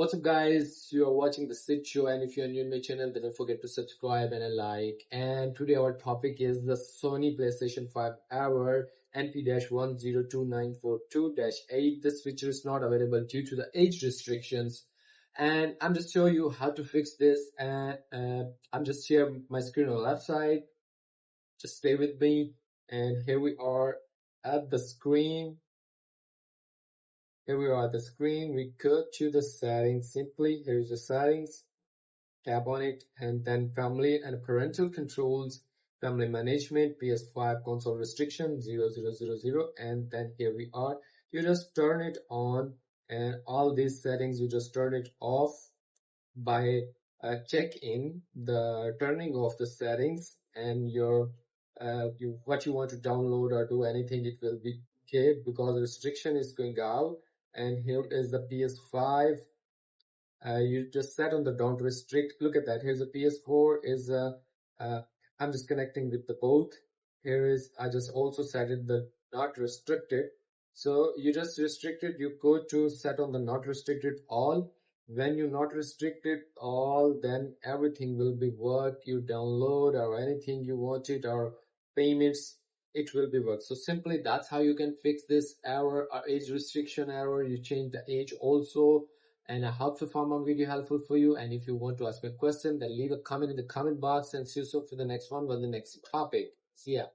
What's up, guys? You are watching the Sit Show, and if you're new in my channel, then don't forget to subscribe and a like. And today our topic is the Sony PlayStation 5 Error NP-102942-8. This feature is not available due to the age restrictions, and I'm just showing you how to fix this. And I'm just sharing my screen on the left side. Just stay with me, and here we are at the screen. Here we are at the screen. We go to the settings simply. Here's the settings. Tap on it, and then family and parental controls, family management, PS5 console restriction 0000, and then here we are. You just turn it on, and all these settings you just turn it off by checking the turning off the settings, and your what you want to download or do anything, it will be okay because the restriction is going out. And here is the PS5. You just set on the don't restrict. Look at that. Here's the PS4 is I'm just connecting with the both. Here is I just also set it the not restricted. So you just restricted, you go to set on the not restricted all. When you not restricted all, then everything will be work. You download or anything you wanted or payments, it will be work. So simply that's how you can fix this error or age restriction error. You change the age also. And I hope so far my video helpful for you. And if you want to ask me a question, then leave a comment in the comment box, and see you soon for the next one with the next topic. See ya.